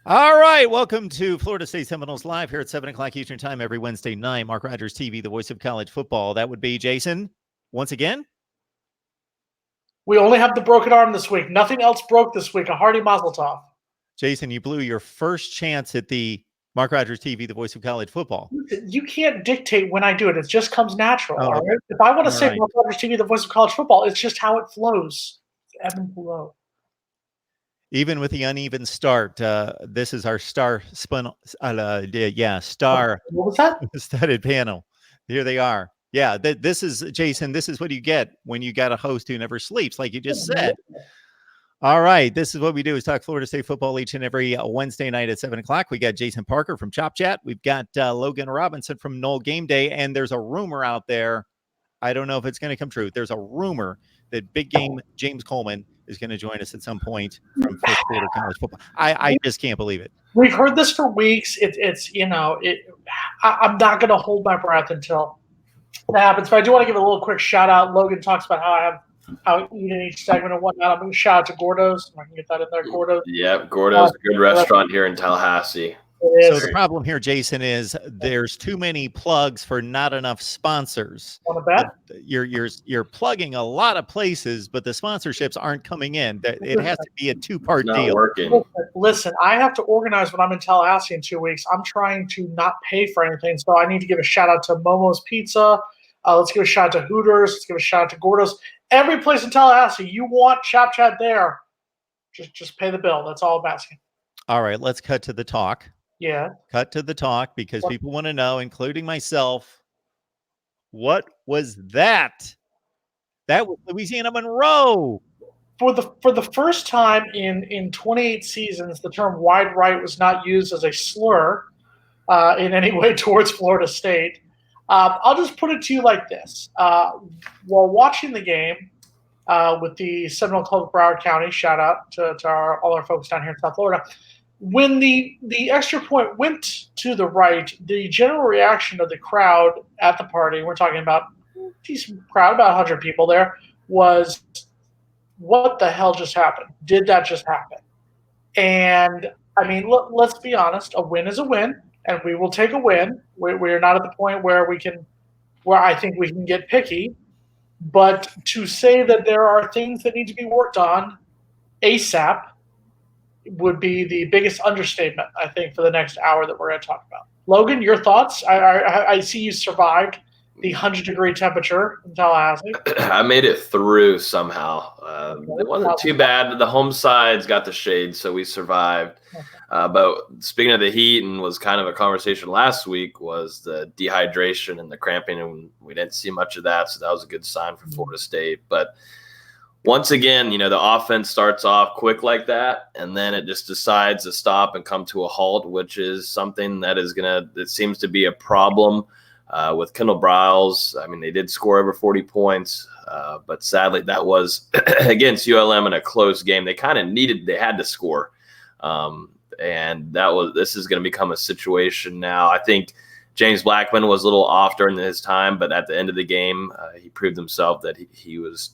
All right, welcome to Florida State Seminoles Live here at 7 o'clock Eastern Time every Wednesday night. Mark Rogers TV, the voice of college football. That would be Jason, once again. We only have the broken arm this week. Nothing else broke this week. A hearty mazel tov. Jason, you blew your first chance at the Mark Rogers TV, the voice of college football. You can't dictate when I do it. It just comes natural. Oh, all right? If I want to all say right. Mark Rogers TV, the voice of college football, it's just how it flows. It's ebb and flow. Even with the uneven start, this is our star star What was that? studded panel. Here they are. Yeah, this is, Jason, this is what you get when you got a host who never sleeps, like you just said. All right, this is what we do is talk Florida State football each and every Wednesday night at 7 o'clock. We got Jason Parker from Chop Chat. We've got Logan Robinson from Knoll Game Day, and there's a rumor out there. I don't know if it's going to come true. There's a rumor that Big Game James Coleman is going to join us at some point from first quarter college football. I just can't believe it. We've heard this for weeks. I'm not going to hold my breath until that happens. But I do want to give a little quick shout out. Logan talks about how I eat in each segment and whatnot. I'm going to shout out to Gordo's. I can get that in there, Gordo's. Yep, Gordo's, a good restaurant here in Tallahassee. So the problem here, Jason, is there's too many plugs for not enough sponsors. Want to bet? You're plugging a lot of places, but the sponsorships aren't coming in. It has to be a two-part deal. Working. Listen, I have to organize when I'm in Tallahassee in 2 weeks. I'm trying to not pay for anything, so I need to give a shout out to Momo's Pizza. Let's give a shout out to Hooters. Let's give a shout out to Gordo's. Every place in Tallahassee, you want Chop Chat there, just pay the bill. That's all I'm asking. All right, let's cut to the talk. Yeah. Cut to the talk because people want to know, including myself, what was that? That was Louisiana Monroe. For the first time in 28 seasons, the term wide right was not used as a slur in any way towards Florida State. I'll just put it to you like this. While watching the game with the Seminole Club of Broward County, shout out to all our folks down here in South Florida, when the extra point went to the right, the general reaction of the crowd at the party, we're talking about a decent crowd, about 100 people there, was, what the hell just happened? Did that just happen? And, I mean, let's be honest. A win is a win, and we will take a win. We're not at the point where I think we can get picky. But to say that there are things that need to be worked on ASAP would be the biggest understatement, I think, for the next hour that we're going to talk about. Logan, your thoughts? I see you survived the 100-degree temperature in Tallahassee. I made it through somehow. It wasn't too bad. The home sides got the shade, so we survived. Okay. But speaking of the heat, and was kind of a conversation last week, was the dehydration and the cramping, and we didn't see much of that, so that was a good sign for Florida State. But once again, the offense starts off quick like that, and then it just decides to stop and come to a halt, which is something that seems to be a problem with Kendall Briles. I mean, they did score over 40 points, but sadly that was against ULM in a close game. They had to score. And this is going to become a situation now. I think James Blackman was a little off during his time, but at the end of the game, he proved himself that he was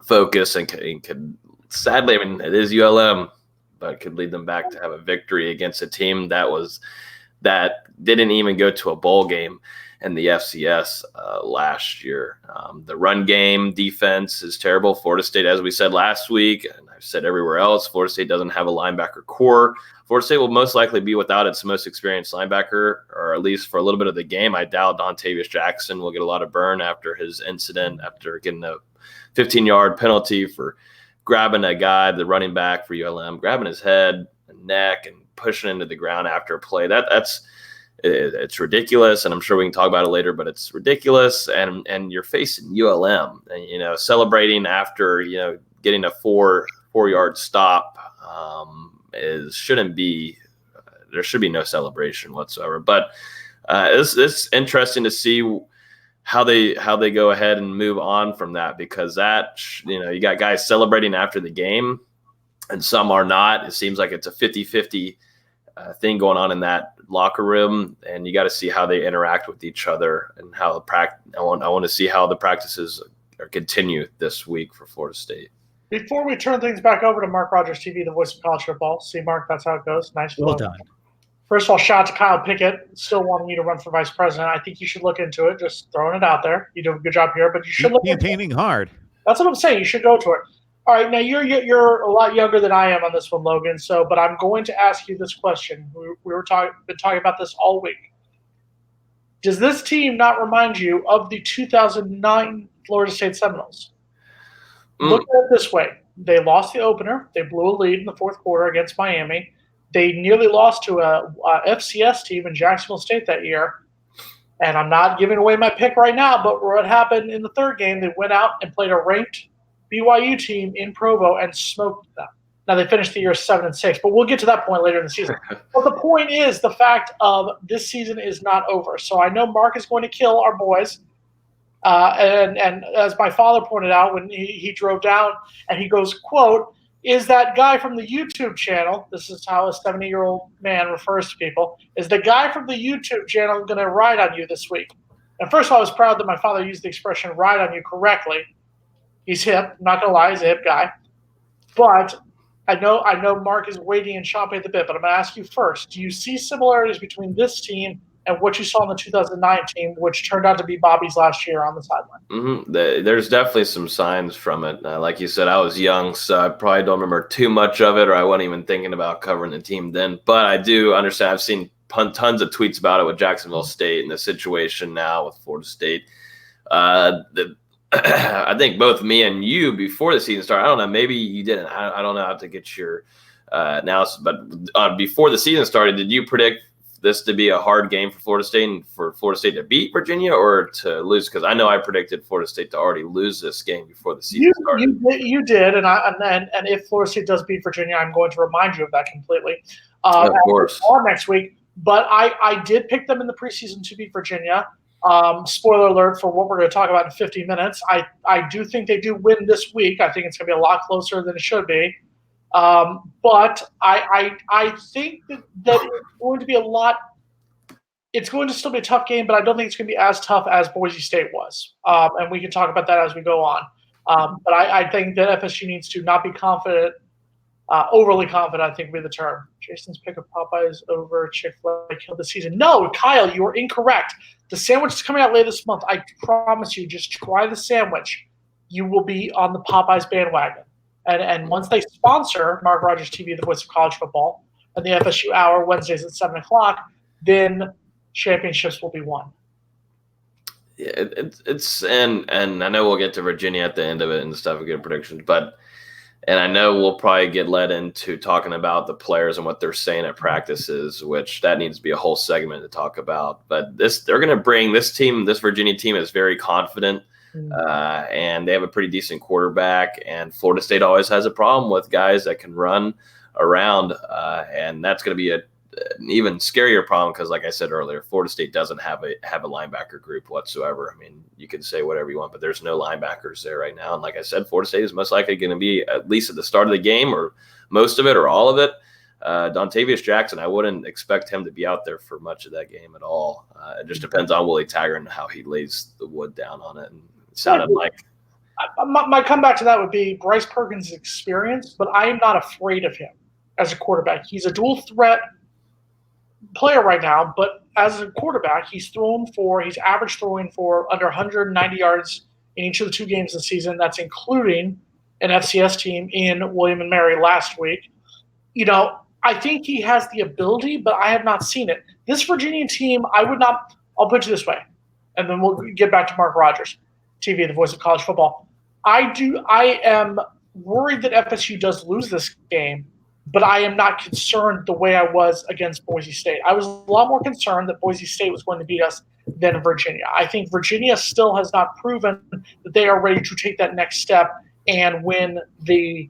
focused and could, sadly, I mean, it is ULM, but could lead them back to have a victory against a team that didn't even go to a bowl game in the FCS last year. The run game defense is terrible. Florida State, as we said last week, and I've said everywhere else, Florida State doesn't have a linebacker core. Florida State will most likely be without its most experienced linebacker, or at least for a little bit of the game. I doubt Dontavius Jackson will get a lot of burn after his incident, after getting a 15-yard penalty for grabbing a guy, the running back for ULM, grabbing his head and neck and pushing into the ground after a play. It's ridiculous, and I'm sure we can talk about it later, but it's ridiculous. And you're facing ULM, and celebrating after getting a four-yard stop shouldn't be. There should be no celebration whatsoever. But it's interesting to see how they go ahead and move on from that, because you got guys celebrating after the game and some are not. It seems like it's a 50-50 thing going on in that locker room, and you got to see how they interact with each other and how I want to see how the practices continue this week for Florida State. Before we turn things back over to Mark Rogers TV, the voice of college football. See, Mark, that's how it goes. Nice. Well done. First of all, shout out to Kyle Pickett, still wanting you to run for vice president. I think you should look into it. Just throwing it out there. You do a good job here, but you should look into it. Campaigning hard. That's what I'm saying. You should go to it. All right, now you're a lot younger than I am on this one, Logan. So, but I'm going to ask you this question. We were been talking about this all week. Does this team not remind you of the 2009 Florida State Seminoles? Look at it this way: they lost the opener. They blew a lead in the fourth quarter against Miami. They nearly lost to a FCS team in Jacksonville State that year. And I'm not giving away my pick right now, but what happened in the third game, they went out and played a ranked BYU team in Provo and smoked them. Now, they finished the year 7-6, but we'll get to that point later in the season. But the point is the fact of this season is not over. So I know Mark is going to kill our boys. And as my father pointed out when he drove down, and he goes, quote, is that guy from the YouTube channel, this is how a 70-year-old man refers to people, is the guy from the YouTube channel going to ride on you this week? And first of all, I was proud that my father used the expression ride on you correctly. He's hip. I'm not going to lie, he's a hip guy. But I know Mark is waiting and chomping at the bit, but I'm going to ask you first. Do you see similarities between this team and what you saw in the 2009 team, which turned out to be Bobby's last year on the sideline? Mm-hmm. There's definitely some signs from it. Like you said, I was young, so I probably don't remember too much of it, or I wasn't even thinking about covering the team then. But I do understand. I've seen tons of tweets about it with Jacksonville State and the situation now with Florida State. I think both me and you before the season started, I don't know, maybe you didn't. I don't know how to get your analysis, but before the season started, did you predict this to be a hard game for Florida State and for Florida State to beat Virginia or to lose? Because I know I predicted Florida State to already lose this game before the season started. You did, and if Florida State does beat Virginia, I'm going to remind you of that completely. Of course. Next week. But I did pick them in the preseason to beat Virginia. Spoiler alert for what we're going to talk about in 50 minutes. I do think they do win this week. I think it's going to be a lot closer than it should be. But I think that it's going to be a lot. It's going to still be a tough game, but I don't think it's going to be as tough as Boise State was. And we can talk about that as we go on. But I think that FSU needs to not be confident, overly confident, I think would be the term. Jason's pick of Popeyes over Chick-fil-A killed the season. No, Kyle, you are incorrect. The sandwich is coming out later this month. I promise you, just try the sandwich. You will be on the Popeyes bandwagon. And once they sponsor Mark Rogers TV, the voice of college football, and the FSU Hour Wednesdays at 7 o'clock, then championships will be won. Yeah, it's and I know we'll get to Virginia at the end of it and stuff and get predictions, and I know we'll probably get led into talking about the players and what they're saying at practices, which that needs to be a whole segment to talk about. But they're going to bring this team. This Virginia team is very confident. And they have a pretty decent quarterback, and Florida State always has a problem with guys that can run around, and that's going to be an even scarier problem because, like I said earlier, Florida State doesn't have a linebacker group whatsoever. I mean, you can say whatever you want, but there's no linebackers there right now. And like I said, Florida State is most likely going to be, at least at the start of the game, or most of it, or all of it, Dontavius Jackson. I wouldn't expect him to be out there for much of that game at all. It just depends on Willie Taggart and how he lays the wood down on it. And sounded like my comeback to that would be Bryce Perkins' experience, but I am not afraid of him as a quarterback. He's a dual threat player right now, but as a quarterback, he's average throwing for under 190 yards in each of the 2 games this season. That's including an FCS team in William and Mary last week. You know, I think he has the ability, but I have not seen it. This Virginia team, I'll put it this way, and then we'll get back to Mark Rogers TV, the voice of college football. I am worried that FSU does lose this game, but I am not concerned the way I was against Boise State. I was a lot more concerned that Boise State was going to beat us than Virginia. I think Virginia still has not proven that they are ready to take that next step and win the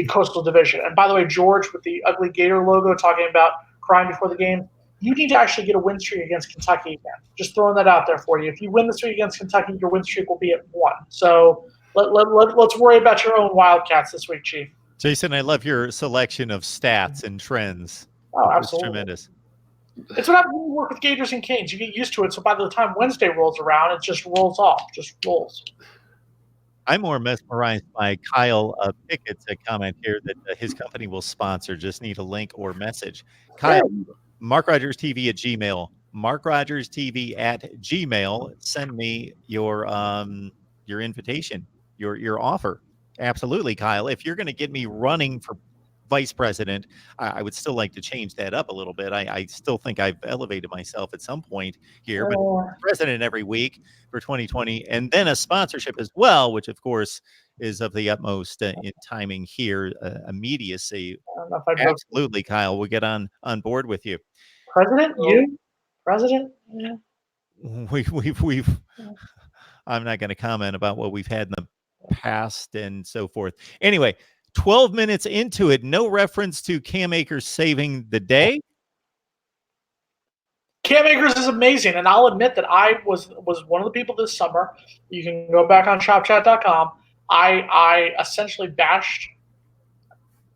Coastal Division. And by the way, George, with the ugly Gator logo, talking about crying before the game, you need to actually get a win streak against Kentucky again. Just throwing that out there for you. If you win the streak against Kentucky, your win streak will be at 1. So let's worry about your own Wildcats this week, Chief. Jason, I love your selection of stats and trends. Oh, absolutely. It's tremendous. It's what happens when you work with Gators and Canes. You get used to it, so by the time Wednesday rolls around, it just rolls off, just rolls. I'm more mesmerized by Kyle Pickett's comment here that his company will sponsor. Just need a link or message. Kyle, MarkRogersTV at Gmail. MarkRogersTV at Gmail. Send me your invitation, your offer. Absolutely, Kyle. If you're going to get me running for vice president, I would still like to change that up a little bit. I still think I've elevated myself at some point here, but president every week for 2020, and then a sponsorship as well, which of course is of the utmost in timing here, immediacy. I don't know if I Absolutely, Kyle. We'll get on board with you. President, you president. Yeah. We've. I'm not going to comment about what we've had in the past and so forth. Anyway, 12 minutes into it, no reference to Cam Akers saving the day. Cam Akers is amazing, and I'll admit that I was one of the people this summer. You can go back on shopchat.com. I essentially bashed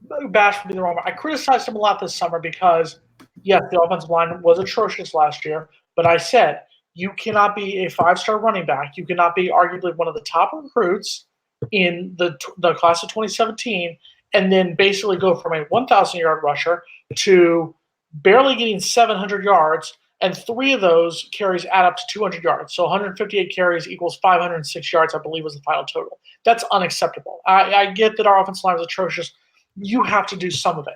would be the wrong word. I criticized him a lot this summer because, yes, the offensive line was atrocious last year, but I said you cannot be a five-star running back. You cannot be arguably one of the top recruits in the class of 2017 and then basically go from a 1,000-yard rusher to barely getting 700 yards, and 3 of those carries add up to 200 yards. So 158 carries equals 506 yards, I believe, was the final total. That's unacceptable. I get that our offensive line is atrocious. You have to do some of it.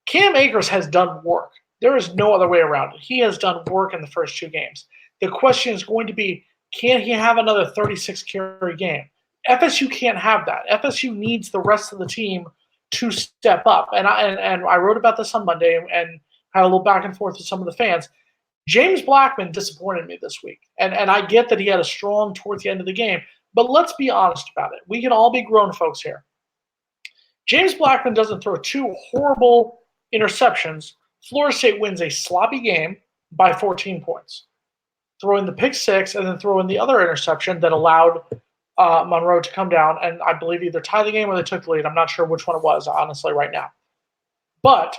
Cam Akers has done work. There is no other way around it. He has done work in the first 2 games. The question is going to be, can he have another 36-carry game? FSU can't have that. FSU needs the rest of the team to step up. And I wrote about this on Monday and had a little back and forth with some of the fans. James Blackman disappointed me this week. And I get that he had a strong towards the end of the game, but let's be honest about it. We can all be grown folks here. James Blackman doesn't throw 2 horrible interceptions. Florida State wins a sloppy game by 14 points. Throw in the pick 6 and then throw in the other interception that allowed Monroe to come down and I believe either tie the game or they took the lead. I'm not sure which one it was, honestly, right now. But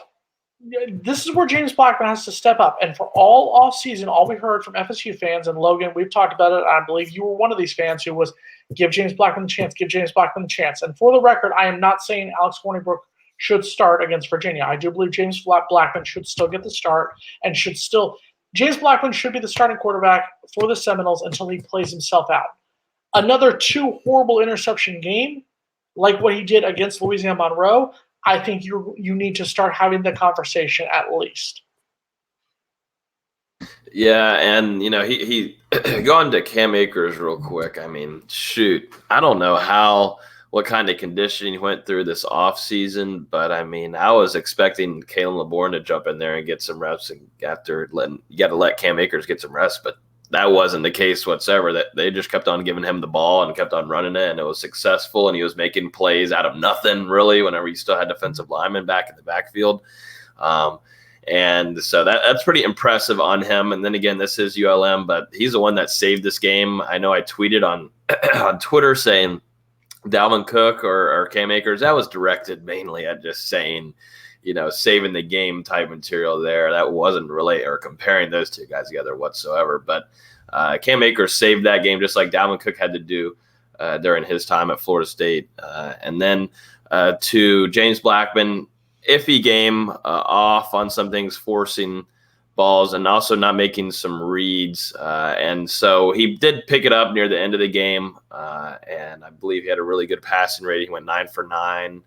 this is where James Blackman has to step up. And for all offseason, all we heard from FSU fans, and Logan, we've talked about it. I believe you were one of these fans who was, give James Blackman the chance, give James Blackman the chance. And for the record, I am not saying Alex Hornibrook should start against Virginia. I do believe James Blackman should still get the start and James Blackman should be the starting quarterback for the Seminoles until he plays himself out. Another 2 horrible interception game, like what he did against Louisiana Monroe, I think you need to start having the conversation at least. Yeah, and he going to Cam Akers real quick. I mean, shoot, I don't know what kind of conditioning he went through this offseason, but I mean, I was expecting Kalen LeBourne to jump in there and get some reps, and you got to let Cam Akers get some reps, but that wasn't the case whatsoever. That they just kept on giving him the ball and kept on running it, and it was successful, and he was making plays out of nothing, really, whenever he still had defensive linemen back in the backfield. And so that's pretty impressive on him. And then again, this is ULM, but he's the one that saved this game. I know I tweeted on on Twitter saying Dalvin Cook or Cam Akers. That was directed mainly at just saying, saving the game type material there. That wasn't really or comparing those 2 guys together whatsoever. But Cam Akers saved that game just like Dalvin Cook had to do during his time at Florida State. And then to James Blackman, iffy game, off on some things, forcing balls and also not making some reads. And so he did pick it up near the end of the game. And I believe he had a really good passing rate. He went 9 for 9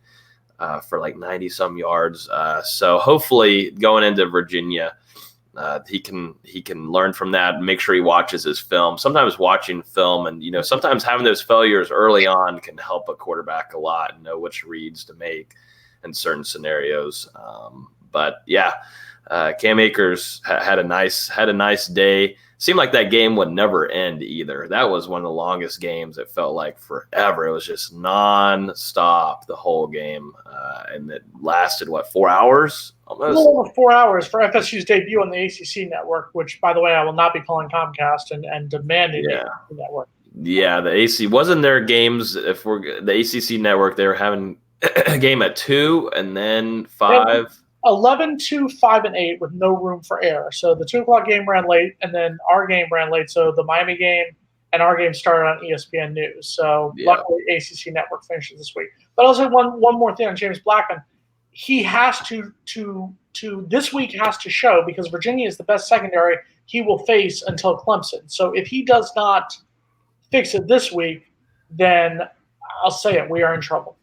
for like 90 some yards. So hopefully going into Virginia, he can learn from that and make sure he watches his film. Sometimes watching film and, sometimes having those failures early on can help a quarterback a lot and know which reads to make in certain scenarios. But yeah, Cam Akers had a nice day. Seemed like that game would never end either. That was one of the longest games. It felt like forever. It was just non-stop the whole game. And it lasted, 4 hours? Almost. A little over 4 hours for FSU's debut on the ACC network, which, by the way, I will not be calling Comcast and demanding the ACC network. Yeah, the AC wasn't there games. If we're the ACC network, they were having a game at 2 and then 5. 11, 2, 5, and 8 with no room for error. So the 2 o'clock game ran late, and then our game ran late. So the Miami game and our game started on ESPN News. So Yeah. luckily, ACC Network finishes this week. But I'll say one more thing on James Blackman. He has to this week has to show, because Virginia is the best secondary he will face until Clemson. So if he does not fix it this week, then I'll say it, we are in trouble.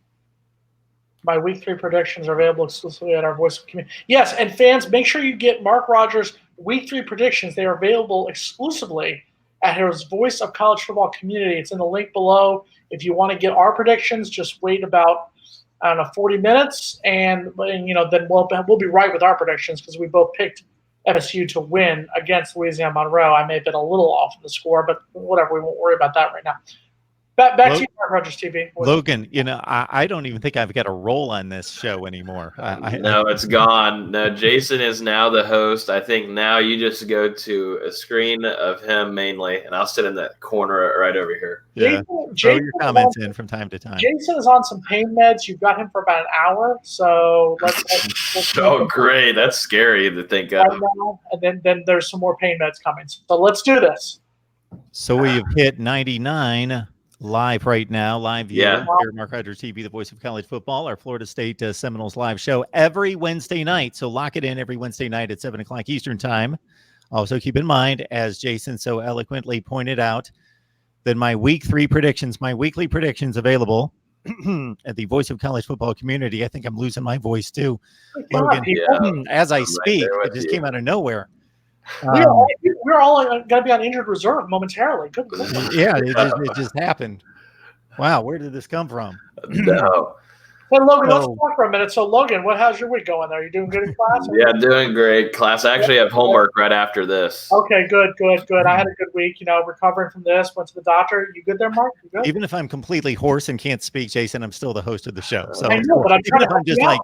My week 3 predictions are available exclusively at our Voice of Community. Yes, and fans, make sure you get Mark Rogers' week 3 predictions. They are available exclusively at his Voice of College Football Community. It's in the link below. If you want to get our predictions, just wait about 40 minutes, and then we'll be right with our predictions, because we both picked FSU to win against Louisiana Monroe. I may have been a little off in the score, but whatever. We won't worry about that right now. Back to you, Mark Rogers TV. Logan, I don't even think I've got a role on this show anymore. No, it's gone. No, Jason is now the host. I think now you just go to a screen of him mainly, and I'll sit in that corner right over here. Yeah. Throw your comments in from time to time. Jason is on some pain meds. You've got him for about an hour, so let's oh, great. That's scary to think of. Right now, and then there's some more pain meds coming. So let's do this. So we've hit 99 live right now, live view here at Mark Rogers TV, the voice of college football, our Florida State Seminoles live show every Wednesday night. So lock it in every Wednesday night at 7 o'clock Eastern time. Also keep in mind, as Jason so eloquently pointed out, that my week 3 predictions, my weekly predictions available at the Voice of College Football Community. I think I'm losing my voice too, Logan. As I speak, it just came out of nowhere. We're all going to be on injured reserve momentarily. Yeah, it just happened. Wow, where did this come from? No. Hey, Logan, let's talk for a minute. So, Logan, how's your week going there? You doing good in class? Yeah, doing great. Class. I actually have homework right after this. Okay, good. I had a good week, recovering from this, went to the doctor. You good there, Mark? You good? Even if I'm completely hoarse and can't speak, Jason, I'm still the host of the show. So I know, but I'm trying to help you out.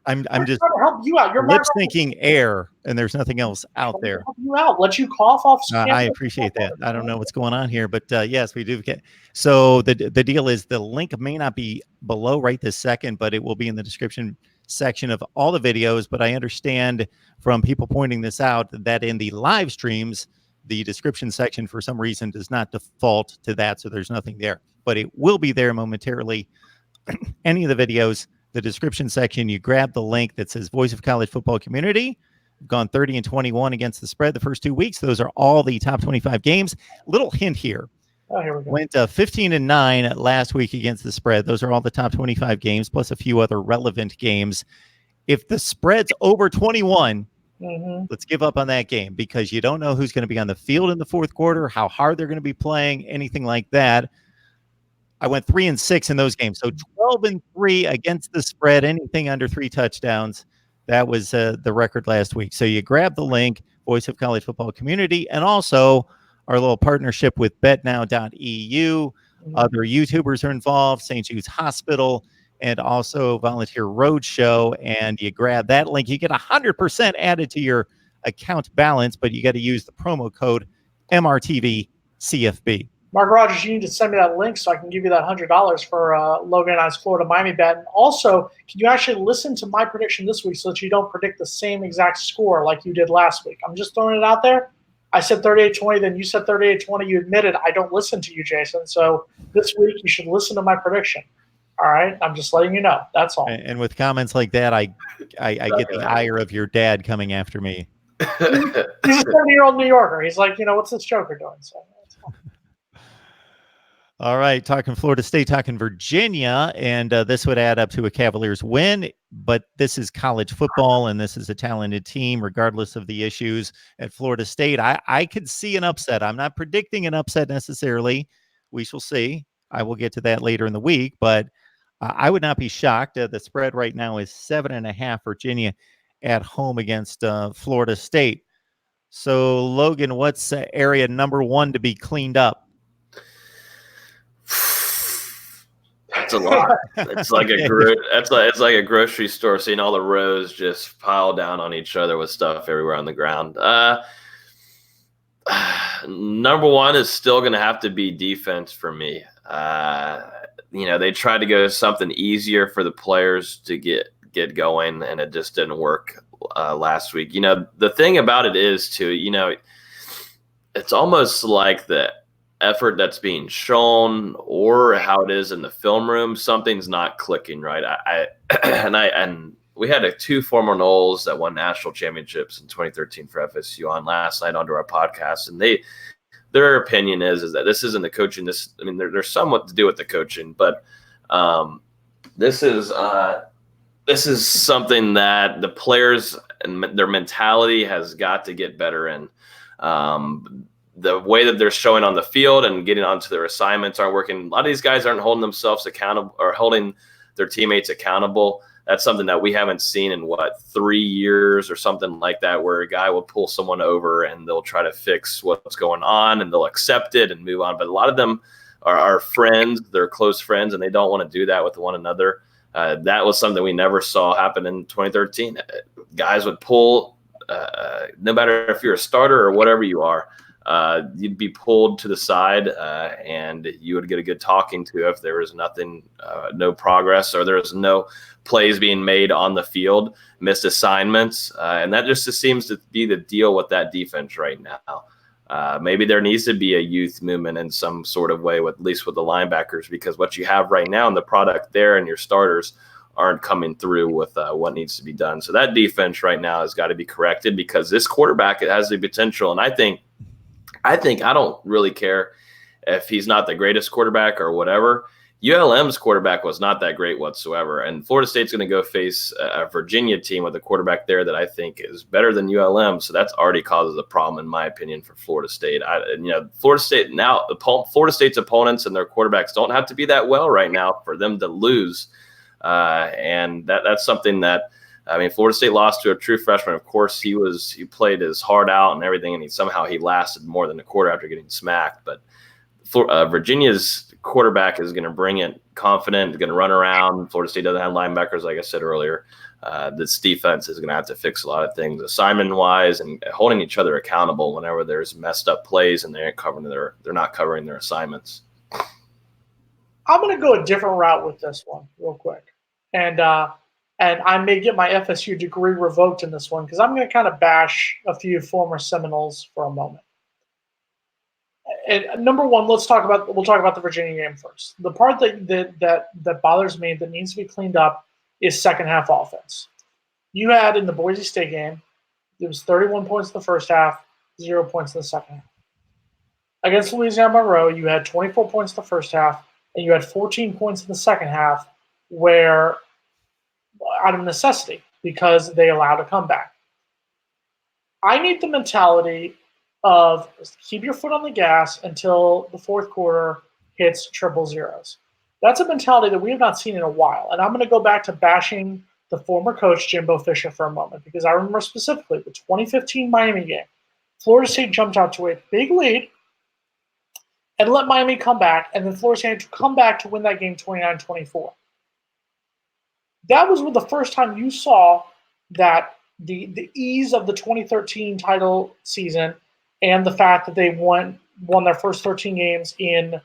I'm just trying to help you out. You're lip syncing air, and there's nothing else out there. Help you out. Let you cough off. I appreciate that. I don't know what's going on here, but yes, we do get. So the deal is, the link may not be below right this second, but it will be in the description section of all the videos. But I understand from people pointing this out that in the live streams, the description section for some reason does not default to that, so there's nothing there. But it will be there momentarily. Any of the videos, the description section, you grab the link that says Voice of College Football Community. We've gone 30-21 against the spread the first 2 weeks. Those are all the top 25 games. Little hint here. Oh, here we go. Went 15-9 last week against the spread. Those are all the top 25 games, plus a few other relevant games. If the spread's over 21, let's give up on that game, because you don't know who's going to be on the field in the fourth quarter, how hard they're going to be playing, anything like that. I went 3-6 in those games. So 12-3 against the spread, anything under 3 touchdowns. That was the record last week. So you grab the link, Voice of College Football Community, and also our little partnership with betnow.eu. Other YouTubers are involved, St. Jude's Hospital, and also Volunteer Roadshow. And you grab that link, you get 100% added to your account balance, but you got to use the promo code MRTVCFB. Mark Rogers, you need to send me that link so I can give you that $100 for Logan and I's Florida Miami bet. And also, can you actually listen to my prediction this week so that you don't predict the same exact score like you did last week? I'm just throwing it out there. I said 38-20, then you said 38-20. You admitted I don't listen to you, Jason. So this week you should listen to my prediction. All right? I'm just letting you know. That's all. And with comments like that, I get the ire of your dad coming after me. He's a 70-year-old New Yorker. He's like, what's this joker doing? So that's fine. All right, talking Florida State, talking Virginia, and this would add up to a Cavaliers win, but this is college football, and this is a talented team, regardless of the issues at Florida State. I could see an upset. I'm not predicting an upset necessarily. We shall see. I will get to that later in the week, but I would not be shocked. The spread right now is 7.5, Virginia at home against Florida State. So, Logan, what's area number 1 to be cleaned up? It's a lot. It's like it's like a grocery store, seeing all the rows just pile down on each other with stuff everywhere on the ground. Number 1 is still going to have to be defense for me. They tried to go something easier for the players to get going, and it just didn't work last week. The thing about it is too, it's almost like the effort that's being shown or how it is in the film room, something's not clicking right. And we had 2 former Noles that won national championships in 2013 for FSU on last night onto our podcast, and their opinion is that this isn't the coaching. There's somewhat to do with the coaching, but this is something that the players and their mentality has got to get better in. The way that they're showing on the field and getting onto their assignments aren't working. A lot of these guys aren't holding themselves accountable or holding their teammates accountable. That's something that we haven't seen in 3 years or something like that, where a guy will pull someone over and they'll try to fix what's going on and they'll accept it and move on. But a lot of them are friends, they're close friends, and they don't want to do that with one another. That was something we never saw happen in 2013. Guys would pull, no matter if you're a starter or whatever you are, you'd be pulled to the side and you would get a good talking to if there was no progress or there was no plays being made on the field, missed assignments. And that just seems to be the deal with that defense right now. Maybe there needs to be a youth movement in some sort of way, at least with the linebackers, because what you have right now in the product there and your starters aren't coming through with what needs to be done. So that defense right now has got to be corrected, because this quarterback, it has the potential. And I think I don't really care if he's not the greatest quarterback or whatever. ULM's quarterback was not that great whatsoever. And Florida State's going to go face a Virginia team with a quarterback there that I think is better than ULM. So that's already causes a problem, in my opinion, for Florida State. Florida State's opponents and their quarterbacks don't have to be that well right now for them to lose. And that's something that, Florida State lost to a true freshman. Of course, he played his heart out and everything, and he lasted more than a quarter after getting smacked. But Virginia's quarterback is going to bring it confident, going to run around. Florida State doesn't have linebackers, like I said earlier. This defense is going to have to fix a lot of things, assignment-wise, and holding each other accountable whenever there's messed up plays and they're not covering their assignments. I'm going to go a different route with this one real quick. And I may get my FSU degree revoked in this one, because I'm going to kind of bash a few former Seminoles for a moment. And number one, we'll talk about the Virginia game first. The part that bothers me, that needs to be cleaned up, is second half offense. You had in the Boise State game, it was 31 points in the first half, 0 points in the second half. Against Louisiana Monroe, you had 24 points in the first half, and you had 14 points in the second half, where out of necessity, because they allowed a comeback. I need the mentality of keep your foot on the gas until the fourth quarter hits triple zeros. That's a mentality that we have not seen in a while. And I'm going to go back to bashing the former coach, Jimbo Fisher, for a moment, because I remember specifically the 2015 Miami game. Florida State jumped out to a big lead and let Miami come back, and then Florida State had to come back to win that game 29-24. That was the first time you saw that the ease of the 2013 title season and the fact that they won their first 13 games in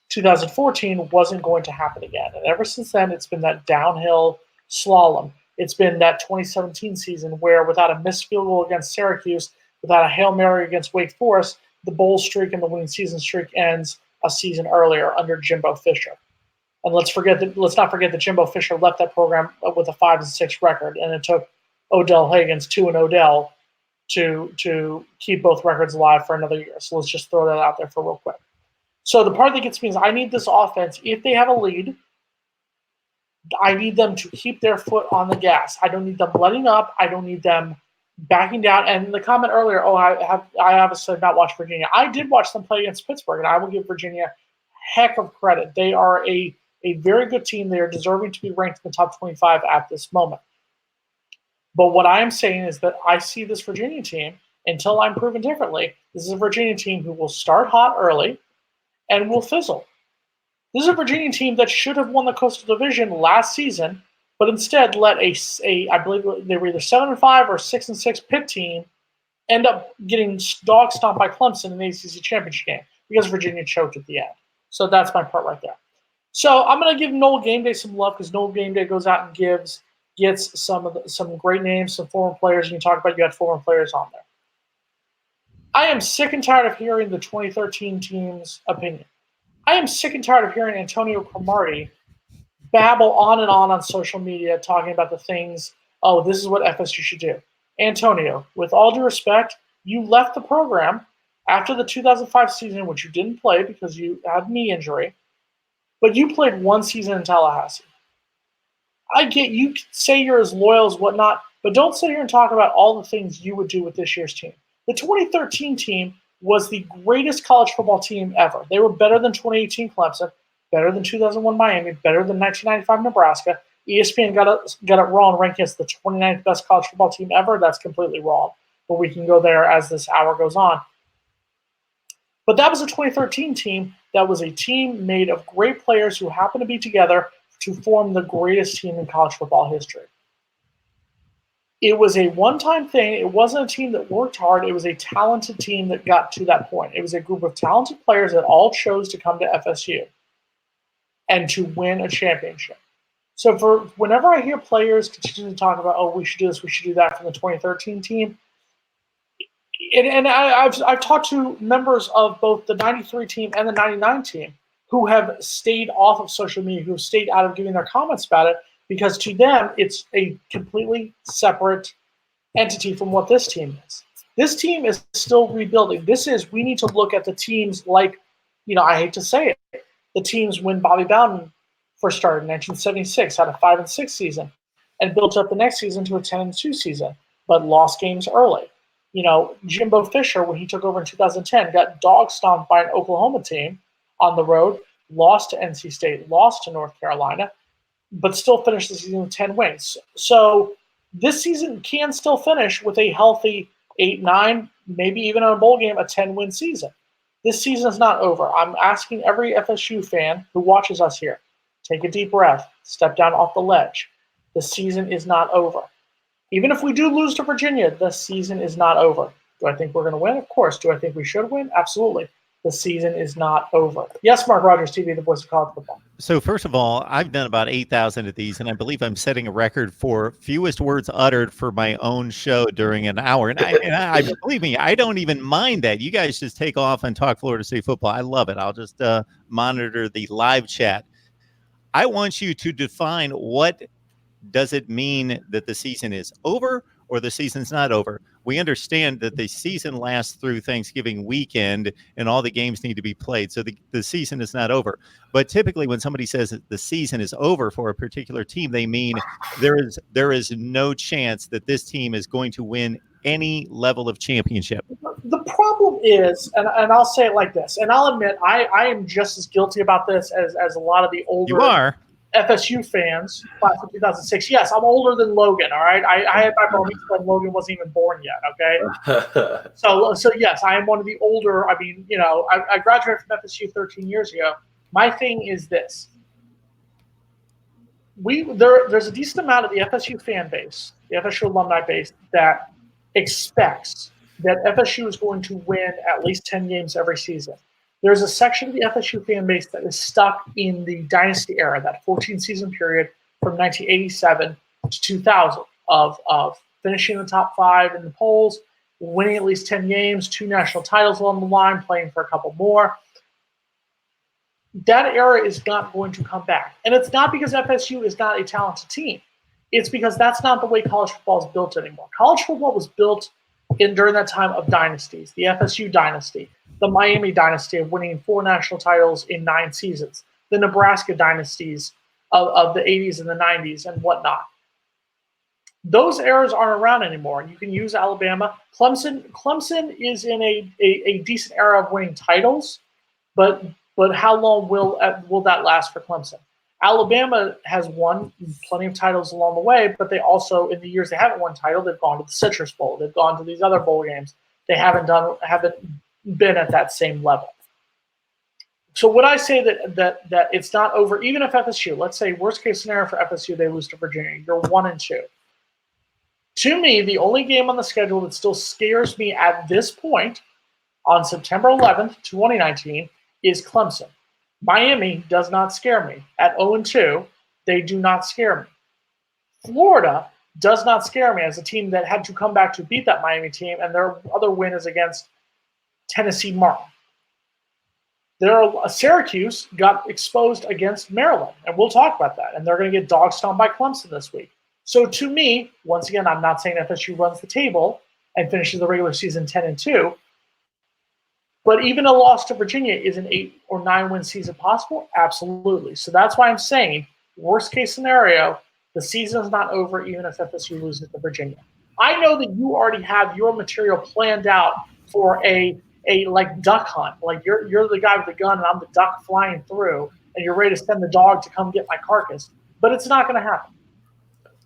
2014 wasn't going to happen again. And ever since then, it's been that downhill slalom. It's been that 2017 season where, without a missed field goal against Syracuse, without a Hail Mary against Wake Forest, the bowl streak and the winning season streak ends a season earlier under Jimbo Fisher. And let's not forget that Jimbo Fisher left that program with a 5-6 record, and it took Odell Higgins, 2 and Odell, to keep both records alive for another year. So let's just throw that out there for real quick. So the part that gets me is I need this offense, if they have a lead, I need them to keep their foot on the gas. I don't need them letting up. I don't need them backing down. And the comment earlier, I obviously not watched Virginia. I did watch them play against Pittsburgh, and I will give Virginia heck of credit. They are a very good team. They are deserving to be ranked in the top 25 at this moment. But what I am saying is that I see this Virginia team, until I'm proven differently, this is a Virginia team who will start hot early and will fizzle. This is a Virginia team that should have won the Coastal Division last season, but instead let I believe they were either 7-5 or 6-6 Pitt team end up getting dog stomped by Clemson in the ACC championship game because Virginia choked at the end. So that's my part right there. So I'm going to give Noel Game Day some love, because Noel Game Day goes out and gets some great names, some former players. You can talk about, you had former players on there. I am sick and tired of hearing the 2013 team's opinion. I am sick and tired of hearing Antonio Cromartie babble on social media talking about the things, oh, this is what FSU should do. Antonio, with all due respect, you left the program after the 2005 season, which you didn't play because you had a knee injury, but you played one season in Tallahassee. I get you say you're as loyal as whatnot, but don't sit here and talk about all the things you would do with this year's team. The 2013 team was the greatest college football team ever. They were better than 2018 Clemson, better than 2001 Miami, better than 1995 Nebraska. ESPN got it wrong, ranking as the 29th best college football team ever. That's completely wrong, but we can go there as this hour goes on. But that was a 2013 team that was a team made of great players who happened to be together to form the greatest team in college football history. It was a one-time thing. It wasn't a team that worked hard. It was a talented team that got to that point. It was a group of talented players that all chose to come to FSU and to win a championship. So for whenever I hear players continue to talk about, oh, we should do this, we should do that from the 2013 team, and I've talked to members of both the 93 team and the 99 team who have stayed off of social media, who have stayed out of giving their comments about it, because to them, it's a completely separate entity from what this team is. This team is still rebuilding. We need to look at the teams like, I hate to say it, the teams when Bobby Bowden first started in 1976, had a 5-6 season, and built up the next season to a 10-2 season, but lost games early. Jimbo Fisher, when he took over in 2010, got dog stomped by an Oklahoma team on the road, lost to NC State, lost to North Carolina, but still finished the season with 10 wins. So this season can still finish with a healthy 8-9, maybe even in a bowl game, a 10-win season. This season is not over. I'm asking every FSU fan who watches us here, take a deep breath, step down off the ledge. The season is not over. Even if we do lose to Virginia, the season is not over. Do I think we're going to win? Of course. Do I think we should win? Absolutely. The season is not over. Yes, Mark Rogers TV, the voice of college football. So first of all, I've done about 8,000 of these, and I believe I'm setting a record for fewest words uttered for my own show during an hour. And I believe me, I don't even mind that. You guys just take off and talk Florida State football. I love it. I'll just monitor the live chat. I want you to define what does it mean that the season is over or the season's not over. We understand that the season lasts through Thanksgiving weekend and all the games need to be played. So the season is not over. But typically when somebody says that the season is over for a particular team, they mean there is no chance that this team is going to win any level of championship. The problem is, and I'll say it like this, and I'll admit I am just as guilty about this as a lot of the older You are. FSU fans, class of 2006. Yes, I'm older than Logan, all right? I had my bar mitzvah when Logan wasn't even born yet, okay? So yes, I am one of the older. I mean, I graduated from FSU 13 years ago. My thing is this. There's a decent amount of the FSU fan base, the FSU alumni base, that expects that FSU is going to win at least 10 games every season. There's a section of the FSU fan base that is stuck in the dynasty era, that 14-season period from 1987 to 2000 of finishing the top 5 in the polls, winning at least 10 games, 2 national titles along the line, playing for a couple more. That era is not going to come back. And it's not because FSU is not a talented team. It's because that's not the way college football is built anymore. College football was built during that time of dynasties, the FSU dynasty, the Miami dynasty of winning 4 national titles in 9 seasons, the Nebraska dynasties of the 80s and the 90s and whatnot. Those eras aren't around anymore. You can use Alabama. Clemson is in a decent era of winning titles, but how long will that last for Clemson? Alabama has won plenty of titles along the way, but they also, in the years they haven't won title, they've gone to the Citrus Bowl. They've gone to these other bowl games. They haven't been at that same level. So would I say that it's not over, even if FSU, let's say worst case scenario for FSU, they lose to Virginia, you're 1-2. To me, the only game on the schedule that still scares me at this point on September 11th, 2019, is Clemson. Miami does not scare me. At 0-2, they do not scare me. Florida does not scare me as a team that had to come back to beat that Miami team, and their other win is against Tennessee Martin. Syracuse got exposed against Maryland, and we'll talk about that. And they're going to get dog stomped by Clemson this week. So to me, once again, I'm not saying FSU runs the table and finishes the regular season 10-2, but even a loss to Virginia is an 8 or 9 win season possible? Absolutely. So that's why I'm saying, worst case scenario, the season is not over even if FSU loses to Virginia. I know that you already have your material planned out for a like duck hunt. Like you're the guy with the gun and I'm the duck flying through, and you're ready to send the dog to come get my carcass. But it's not going to happen.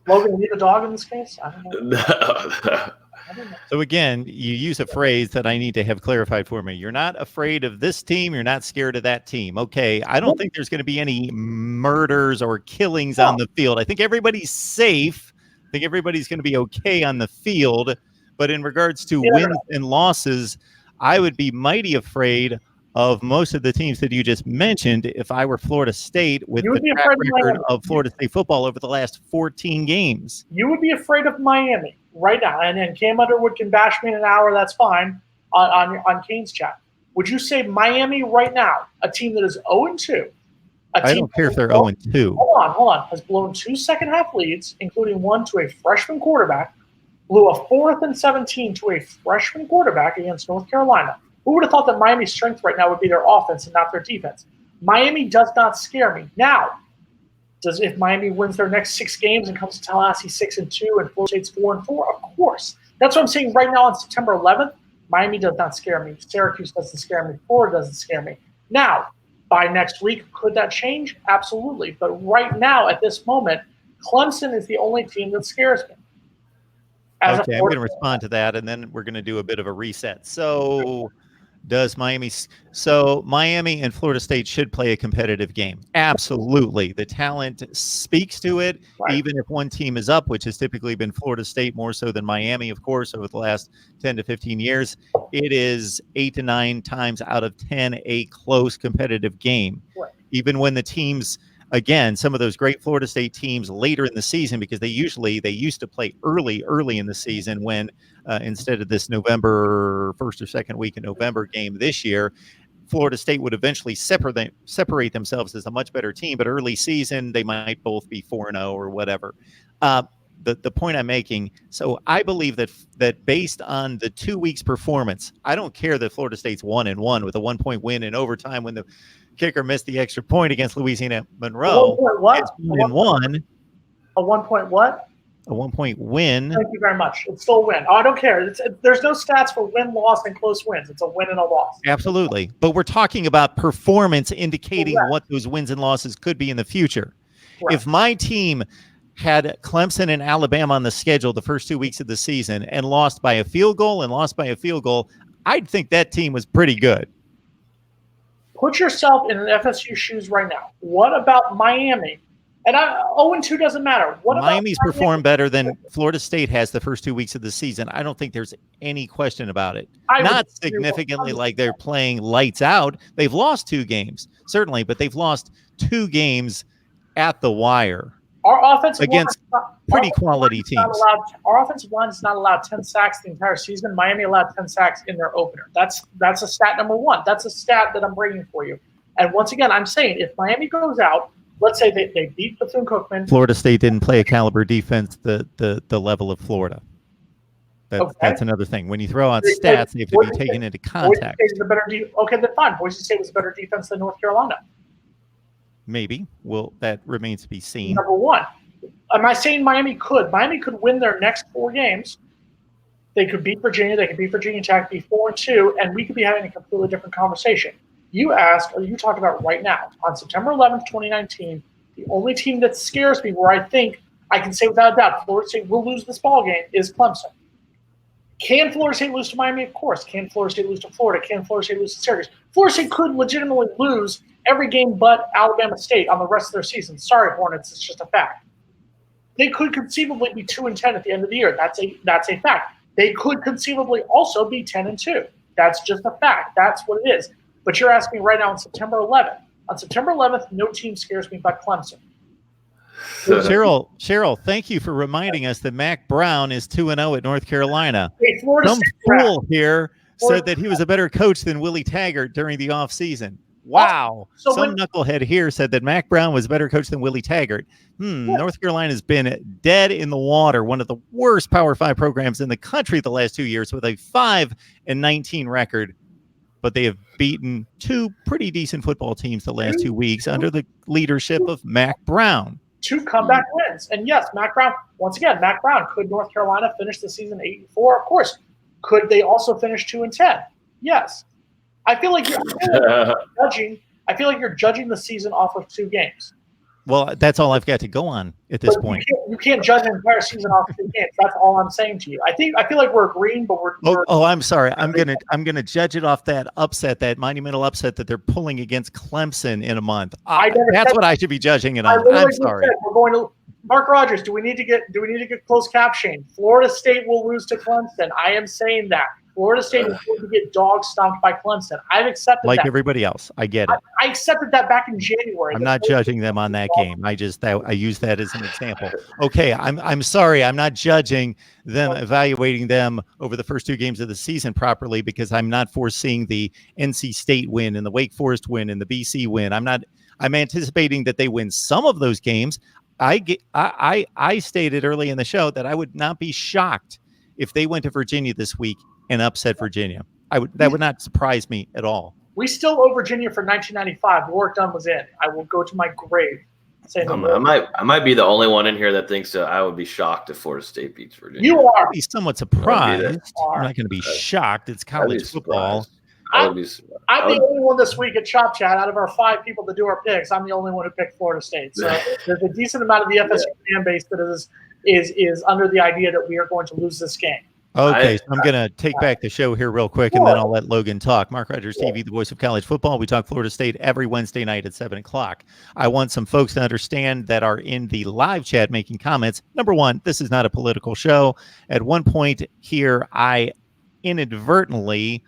Logan, need a dog in this case? I don't know. I don't know. So again, you use a phrase that I need to have clarified for me. You're not afraid of this team. You're not scared of that team. Okay. I don't think there's going to be any murders or killings on the field. I think everybody's safe. I think everybody's going to be okay on the field. But in regards to wins and losses, I would be mighty afraid of most of the teams that you just mentioned if I were Florida State with the track record of Florida State football over the last 14 games. You would be afraid of Miami right now. And Cam Underwood can bash me in an hour. That's fine on Kane's chat. Would you say Miami right now, a team that is 0-2? I don't care if they're 0-2. Hold on. Has blown 2 second-half leads, including one to a freshman quarterback, blew a 4th and 17 to a freshman quarterback against North Carolina. Who would have thought that Miami's strength right now would be their offense and not their defense? Miami does not scare me. Now, if Miami wins their next 6 games and comes to Tallahassee 6-2 and Florida State's 4-4, of course. That's what I'm saying right now on September 11th. Miami does not scare me. Syracuse doesn't scare me. Florida doesn't scare me. Now, by next week, could that change? Absolutely. But right now, at this moment, Clemson is the only team that scares me. Okay, I'm going to respond to that, and then we're going to do a bit of a reset. So Miami and Florida State should play a competitive game. Absolutely. The talent speaks to it, right. Even if one team is up, which has typically been Florida State more so than Miami, of course, over the last 10 to 15 years. It is 8 to 9 times out of 10 a close competitive game. Right. Even when the teams, again, some of those great Florida State teams later in the season, because they used to play early in the season when instead of this November 1st or 2nd week in November game this year, Florida State would eventually separate themselves as a much better team. But early season, they might both be 4-0 or whatever. The point I'm making, so I believe that based on the 2 weeks performance, I don't care that Florida State's 1-1 with a 1-point win in overtime when the kicker missed the extra point against Louisiana Monroe. What? It's 1-1. A 1-point what? A 1-point win. Thank you very much. It's still a win. Oh, I don't care. There's no stats for win, loss, and close wins. It's a win and a loss. Absolutely. But we're talking about performance indicating what those wins and losses could be in the future. Correct. If my team had Clemson and Alabama on the schedule the first 2 weeks of the season and lost by a field goal, I'd think that team was pretty good. Put yourself in an FSU shoes right now. What about Miami? And 0-2 doesn't matter. What Miami's about performed better than Florida State has the first 2 weeks of the season. I don't think there's any question about it. Not significantly like they're playing lights out. They've lost 2 games, certainly, but they've lost 2 games at the wire. Our offensive against pretty quality teams. Our offensive line is not allowed 10 sacks the entire season. Miami allowed 10 sacks in their opener. That's a stat number 1. That's a stat that I'm bringing for you. And once again, I'm saying if Miami goes out, let's say they beat Bethune-Cookman. Florida State didn't play a caliber defense the level of Florida. That's another thing. When you throw out stats, they have to be taken into context. Okay, then fine. Boise State was a better defense than North Carolina. Maybe. Well, that remains to be seen. Number 1. Am I saying Miami could? Miami could win their next 4 games. They could beat Virginia. They could beat Virginia Tech, be 4-2, and we could be having a completely different conversation. You talked about right now, on September 11th, 2019, the only team that scares me where I think I can say without a doubt Florida State will lose this ball game is Clemson. Can Florida State lose to Miami? Of course. Can Florida State lose to Florida? Can Florida State lose to Syracuse? Florida State could legitimately lose every game but Alabama State on the rest of their season. Sorry, Hornets, it's just a fact. They could conceivably be 2-10 at the end of the year. That's a fact. They could conceivably also be 10-2. That's just a fact. That's what it is. But you're asking me right now on September 11th. On September 11th, no team scares me but Clemson. Cheryl, thank you for reminding us that Mac Brown is 2-0 at North Carolina. Some fool here said that he was a better coach than Willie Taggart during the offseason. Wow. So Some knucklehead here said that Mac Brown was a better coach than Willie Taggart. North Carolina has been dead in the water, one of the worst Power 5 programs in the country the last 2 years with a 5-19 record. But they have beaten two pretty decent football teams the last 2 weeks under the leadership of Mac Brown. 2 comeback wins. And yes, Mac Brown, once again, Mac Brown, could North Carolina finish the season 8-4? Of course. Could they also finish 2-10? Yes. I feel like you're judging the season off of 2 games. Well, that's all I've got to go on at this point. You can't judge an entire season off of 2 games. That's all I'm saying to you. I feel like we're agreeing, but we're I'm sorry. I'm gonna judge it off that upset, that monumental upset that they're pulling against Clemson in a month. That's what I should be judging it on. I'm sorry. We're going to Mark Rogers. Do we need to get closed captioning? Florida State will lose to Clemson. I am saying that. Florida State is going to get dog stomped by Clemson. I've accepted that. Like everybody else. I get it. I accepted that back in January. I'm not judging them on that game. I use that as an example. Okay, I'm sorry. I'm not judging them, evaluating them over the first 2 games of the season properly because I'm not foreseeing the NC State win and the Wake Forest win and the BC win. I'm anticipating that they win some of those games. I stated early in the show that I would not be shocked if they went to Virginia this week and upset Virginia. That would not surprise me at all. We still owe Virginia for 1995. Warwick Dunn was in. I will go to my grave saying I might be the only one in here that thinks I would be shocked if Florida State beats Virginia. You are. I'd be somewhat surprised. I'm not going to be shocked. It's college football. I'm the only one this week at Chop Chat out of our 5 people that do our picks. I'm the only one who picked Florida State. So there's a decent amount of the FSU fan base that is under the idea that we are going to lose this game. Okay, so I'm going to take back the show here real quick, and then I'll let Logan talk. Mark Rogers TV, the voice of college football. We talk Florida State every Wednesday night at 7 o'clock. I want some folks to understand that are in the live chat making comments. Number one, this is not a political show. At one point here, I inadvertently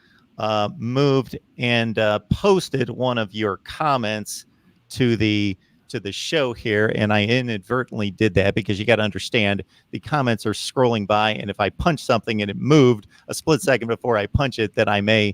moved and posted one of your comments to the show here, and I inadvertently did that because you got to understand the comments are scrolling by, and if I punch something and it moved a split second before I punch it, then I may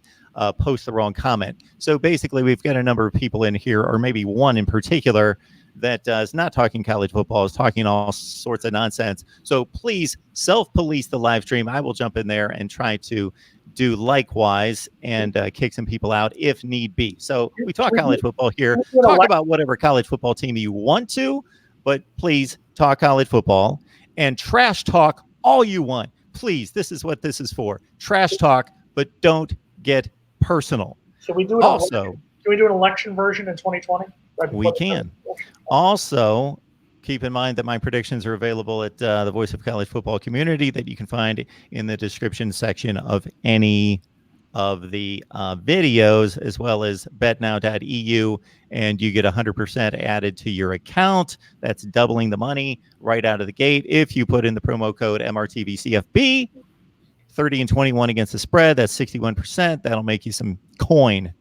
post the wrong comment. So basically, we've got a number of people in here, or maybe one in particular, that is not talking college football, is talking all sorts of nonsense. So please self-police the live stream. I will jump in there and try to do likewise and kick some people out if need be. So we talk college football here. Talk about whatever college football team you want to, but please talk college football and trash talk all you want. Please, this is what this is for. Trash talk, but don't get personal. So we do can we do an election version in 2020? We can. Also, keep in mind that my predictions are available at the Voice of College Football community that you can find in the description section of any of the videos, as well as betnow.eu, and you get 100% added to your account. That's doubling the money right out of the gate. If you put in the promo code MRTVCFB, 30 and 21 against the spread, that's 61%. That'll make you some coin.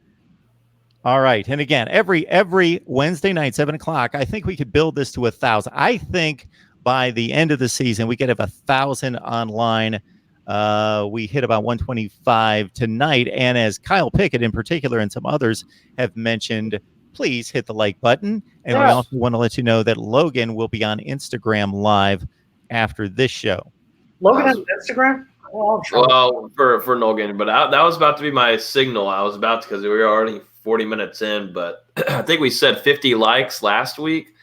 All right. And again, every Wednesday night, 7 o'clock, I think we could build this to 1,000. I think by the end of the season, we could have 1,000 online. We hit about 125 tonight. And as Kyle Pickett in particular and some others have mentioned, please hit the like button. And we also want to let you know that Logan will be on Instagram Live after this show. Logan has Instagram? Oh, well, for Logan, but that was about to be my signal. I was about to, because we were already 40 minutes in, but I think we said 50 likes last week.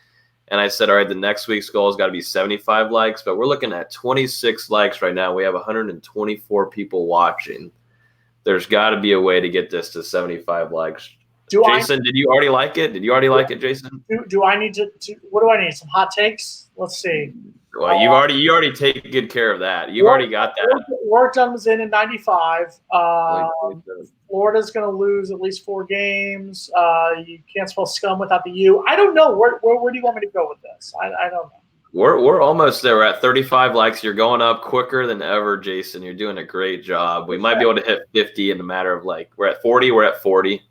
And I said, all right, the next week's goal has got to be 75 likes, but we're looking at 26 likes right now. We have 124 people watching. There's got to be a way to get this to 75 likes. Jason, did you already like it? Did you already like it, Jason? Do I need to what do I need? Some hot takes? Let's see. Well, you already take good care of that. You already got that. Work done was in 95. Florida's going to lose at least 4 games. You can't spell scum without the U. I don't know. Where do you want me to go with this? I don't know. We're almost there. We're at 35 likes. You're going up quicker than ever, Jason. You're doing a great job. We might be able to hit 50 in a matter of we're at 40. We're at 40,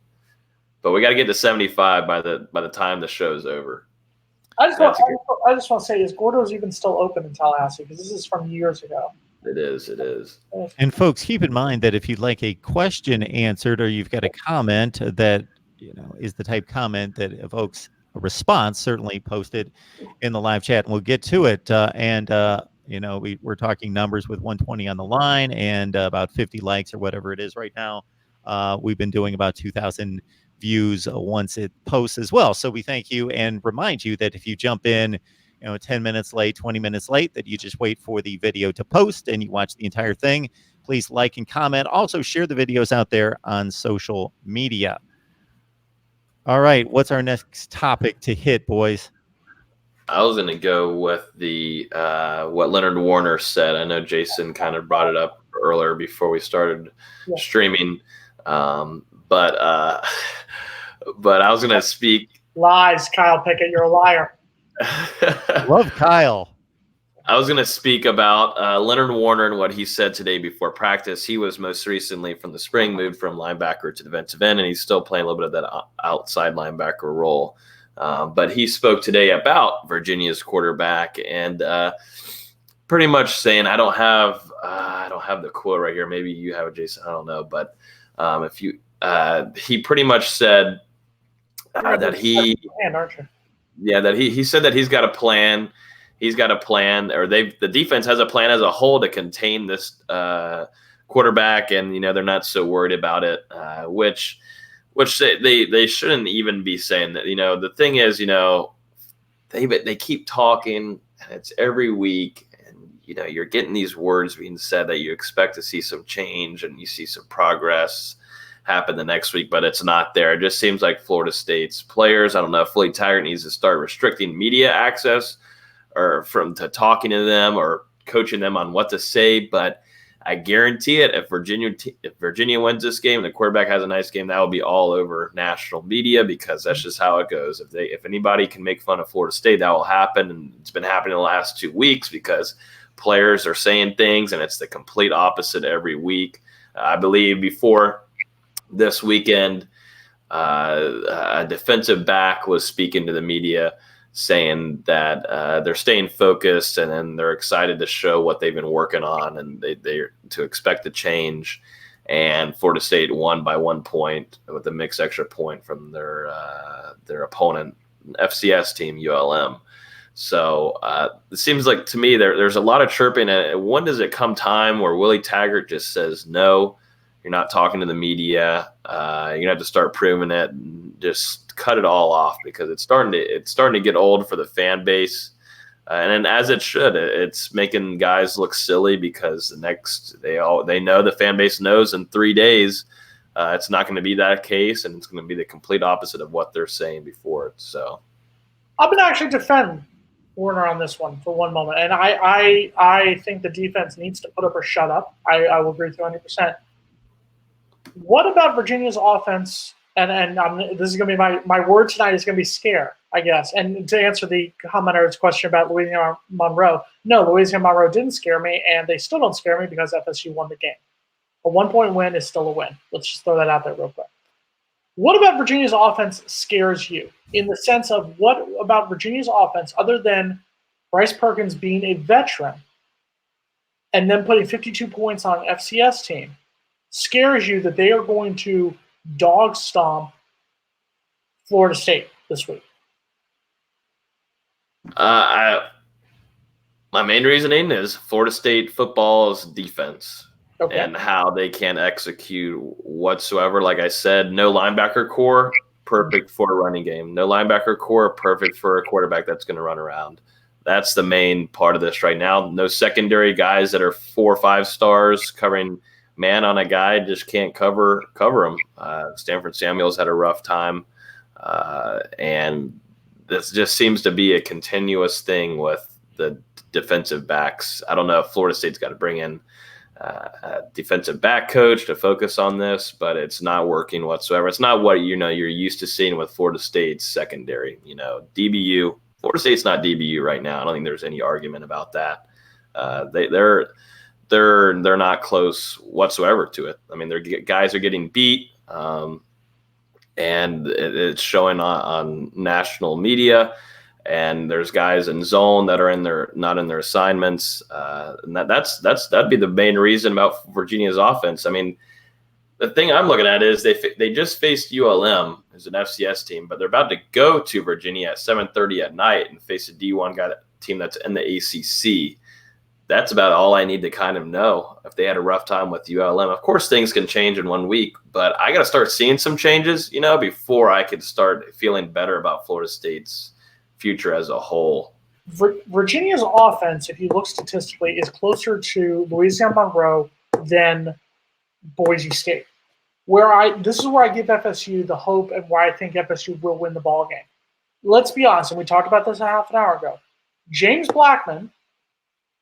but we got to get to 75 by the time the show's over. I just want to say, is Gordo's even still open in Tallahassee? Because this is from years ago. It is. It is. And folks, keep in mind that if you'd like a question answered or you've got a comment that is the type comment that evokes a response, certainly post it in the live chat and we'll get to it. We're talking numbers with 120 on the line and about 50 likes or whatever it is right now. We've been doing about 2,000 views once it posts as well. So we thank you and remind you that if you jump in 10 minutes late, 20 minutes late, that you just wait for the video to post and you watch the entire thing. Please like and comment. Also share the videos out there on social media. All right. What's our next topic to hit, boys? I was going to go with the what Leonard Warner said. I know Jason kind of brought it up earlier before we started streaming. But I was going to speak. Lies, Kyle Pickett. You're a liar. Love Kyle. I was going to speak about Leonard Warner and what he said today before practice. He was most recently from the spring moved from linebacker to defensive end, and he's still playing a little bit of that outside linebacker role. But he spoke today about Virginia's quarterback and pretty much saying, I don't have the quote right here. Maybe you have it, Jason. I don't know. But he pretty much said that he said that he's got a plan. He's got a plan, or the defense has a plan as a whole to contain this quarterback, and they're not so worried about it. Which they shouldn't even be saying that. The thing is, they keep talking, and it's every week, and you're getting these words being said that you expect to see some change and you see some progress happen the next week, but it's not there. It just seems like Florida State's players, I don't know if Willie Taggart needs to start restricting media access or to talking to them or coaching them on what to say. But I guarantee it, if Virginia wins this game and the quarterback has a nice game, that will be all over national media, because that's just how it goes. If anybody can make fun of Florida State, that will happen. And it's been happening the last 2 weeks because players are saying things and it's the complete opposite every week. I believe before this weekend, a defensive back was speaking to the media saying that they're staying focused and then they're excited to show what they've been working on, and they're to expect the change. And Florida State won by 1 point with a mixed extra point from their opponent, FCS team, ULM. So it seems like to me there's a lot of chirping. When does it come time where Willie Taggart just says, no, you're not talking to the media. You're gonna have to start proving it and just cut it all off, because it's starting to get old for the fan base, and as it should. It's making guys look silly because they know the fan base knows in 3 days it's not going to be that case, and it's going to be the complete opposite of what they're saying before. So I'm going to actually defend Warner on this one for one moment, and I think the defense needs to put up or shut up. I will agree with you 100%. What about Virginia's offense? And this is going to be my word tonight is going to be scare, I guess. And to answer the commenter's question about Louisiana Monroe, no, Louisiana Monroe didn't scare me, and they still don't scare me because FSU won the game. A 1-point win is still a win. Let's just throw that out there real quick. What about Virginia's offense scares you, in the sense of what about Virginia's offense, other than Bryce Perkins being a veteran and then putting 52 points on an FCS team, scares you that they are going to dog stomp Florida State this week? My main reasoning is Florida State football's defense and how they can execute whatsoever. Like I said, no linebacker core, perfect for a running game. No linebacker core, perfect for a quarterback that's going to run around. That's the main part of this right now. No secondary guys that are 4 or 5 stars covering man on a guy, just can't cover him. Stanford Samuels had a rough time, and this just seems to be a continuous thing with the defensive backs. I don't know if Florida State's got to bring in a defensive back coach to focus on this, but it's not working whatsoever. It's not what you're used to seeing with Florida State's secondary. DBU. Florida State's not DBU right now. I don't think there's any argument about that. They're not close whatsoever to it. I mean, their guys are getting beat, and it's showing on national media. and there's guys in zone that are not in their assignments. And that'd be the main reason about Virginia's offense. I mean, the thing I'm looking at is they just faced ULM, who's an FCS team, but they're about to go to Virginia at 7:30 at night and face a D1 team that's in the ACC. That's about all I need to kind of know if they had a rough time with ULM. Of course, things can change in 1 week, but I got to start seeing some changes, before I could start feeling better about Florida State's future as a whole. Virginia's offense, if you look statistically, is closer to Louisiana Monroe than Boise State. This is where I give FSU the hope and why I think FSU will win the ball game. Let's be honest, and we talked about this a half an hour ago. James Blackman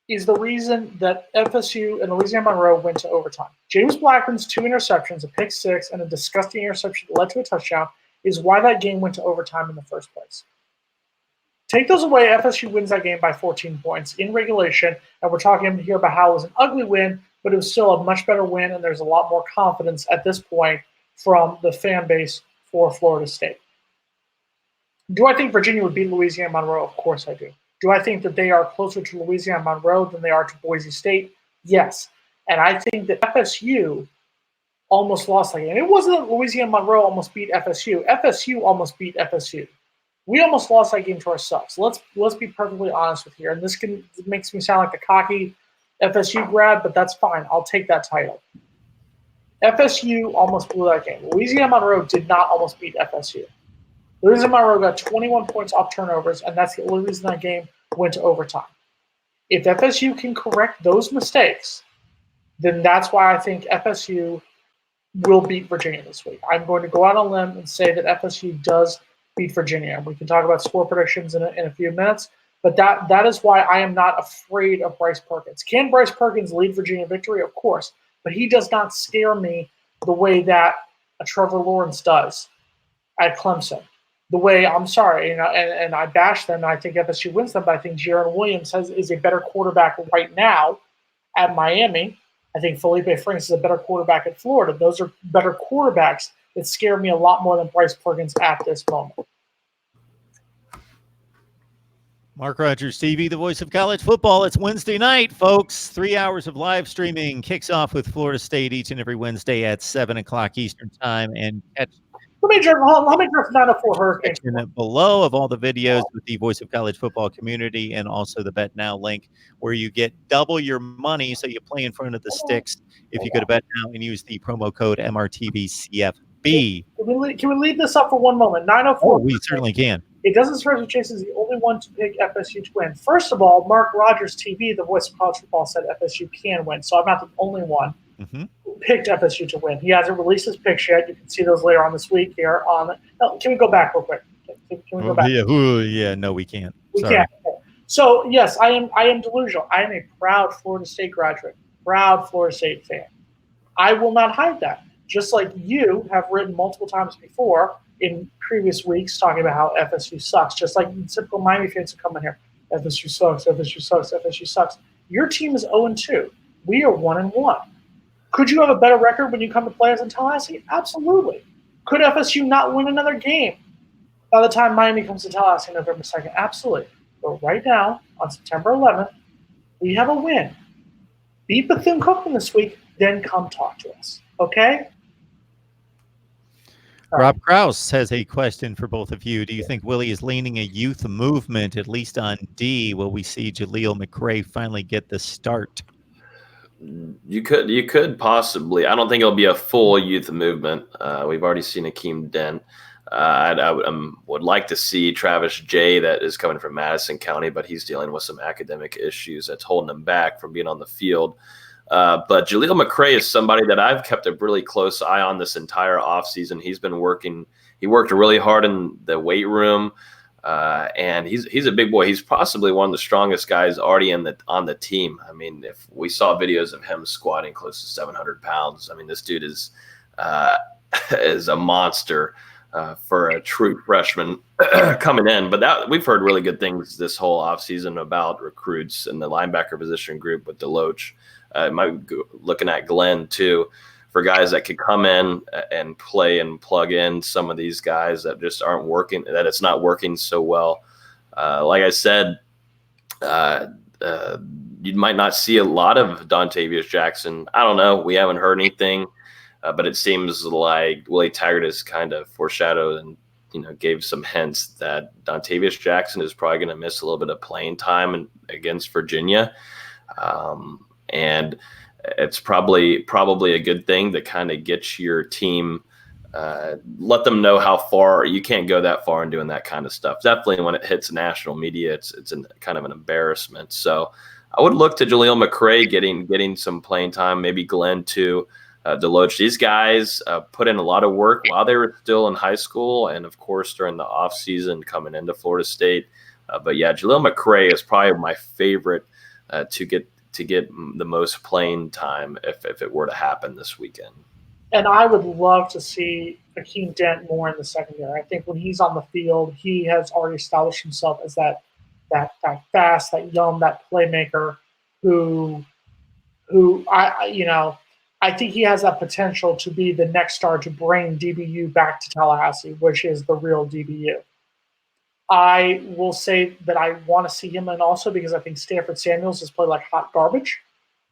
is the reason that FSU and Louisiana Monroe went to overtime. James Blackman's 2 interceptions, a pick 6, and a disgusting interception that led to a touchdown is why that game went to overtime in the first place. Take those away, FSU wins that game by 14 points in regulation, and we're talking here about how it was an ugly win, but it was still a much better win, and there's a lot more confidence at this point from the fan base for Florida State. Do I think Virginia would beat Louisiana Monroe? Of course I do. Do I think that they are closer to Louisiana Monroe than they are to Boise State? Yes. And I think that FSU almost lost that game. It wasn't that Louisiana Monroe almost beat FSU. FSU almost beat FSU. We almost lost that game to ourselves. Let's be perfectly honest with you. And this makes me sound like a cocky FSU grad, but that's fine. I'll take that title. FSU almost blew that game. Louisiana Monroe did not almost beat FSU. Louisiana Monroe got 21 points off turnovers, and that's the only reason that game went to overtime. If FSU can correct those mistakes, then that's why I think FSU will beat Virginia this week. I'm going to go out on a limb and say that FSU does beat Virginia. We can talk about score predictions in a few minutes, but that is why I am not afraid of Bryce Perkins. Can Bryce Perkins lead Virginia victory? Of course, but he does not scare me the way that a Trevor Lawrence does at Clemson. The way, I'm sorry, and I bash them, and I think FSU wins them, but I think Jaron Williams is a better quarterback right now at Miami. I think Felipe Franks is a better quarterback at Florida. Those are better quarterbacks that scare me a lot more than Bryce Perkins at this moment. Mark Rogers TV, the voice of college football. It's Wednesday night, folks. 3 hours of live streaming kicks off with Florida State each and every Wednesday at 7 o'clock Eastern Time. And catch Let me drift 904 Hurricane. below of all the videos with the Voice of College Football community and also the Bet Now link where you get double your money so you play in front of the sticks if you go to Bet Now and use the promo code MRTVCFB. Can we leave this up for one moment? 904. Oh, we certainly can. It doesn't surprise me Chase is the only one to pick FSU to win. First of all, MarkRogersTV, the voice of college football, said FSU can win, so I'm not the only one who picked FSU to win. He hasn't released his picks yet. You can see those later on this week here. Can we go back real quick? Can we go back? Yeah, no, we can't. We can't. So, yes, I am delusional. I am a proud Florida State graduate, proud Florida State fan. I will not hide that. Just like you have written multiple times before in previous weeks talking about how FSU sucks, just like typical Miami fans who come in here, FSU sucks, FSU sucks, FSU sucks. Your team is 0-2. We are 1-1. Could you have a better record when you come to play us in Tallahassee? Absolutely. Could FSU not win another game by the time Miami comes to Tallahassee November 2nd? Absolutely. But right now, on September 11th, we have a win. Beat Bethune-Cookman this week, then come talk to us. Okay? Rob Krause has a question for both of you. Do you think Willie is leaning a youth movement, at least on D? Will we see Jaleel McRae finally get the start? You could possibly. I don't think it'll be a full youth movement. We've already seen Akeem Dent. I would like to see Travis J. that is coming from Madison County, but he's dealing with some academic issues that's holding him back from being on the field. But Jaleel McRae is somebody that I've kept a really close eye on this entire offseason. He's been working. He worked really hard in the weight room, and he's a big boy. He's possibly one of the strongest guys already on the team. I mean, if we saw videos of him squatting close to 700 pounds, I mean, this dude is a monster for a true freshman coming in. But we've heard really good things this whole offseason about recruits in the linebacker position group with Deloach. Might be looking at Glenn too, for guys that could come in and play and plug in some of these guys that just aren't working, that it's not working so well. Like I said, you might not see a lot of Dontavius Jackson. I don't know. We haven't heard anything, but it seems like Willie Taggart has kind of foreshadowed and gave some hints that Dontavius Jackson is probably going to miss a little bit of playing time against Virginia, and it's probably a good thing to kind of get your team. Let them know how far you can't go that far in doing that kind of stuff. Definitely when it hits national media, it's kind of an embarrassment. So I would look to Jaleel McRae getting some playing time, maybe Glenn too, Deloach. These guys put in a lot of work while they were still in high school, and of course during the off season coming into Florida State. But yeah, Jaleel McRae is probably my favorite to get the most playing time if it were to happen this weekend. And I would love to see Akeem Dent more in the secondary. I think when he's on the field, he has already established himself as that fast, that young, that playmaker who I think he has that potential to be the next star to bring DBU back to Tallahassee, which is the real DBU. I will say that I want to see him, and also because I think Stanford Samuels has played like hot garbage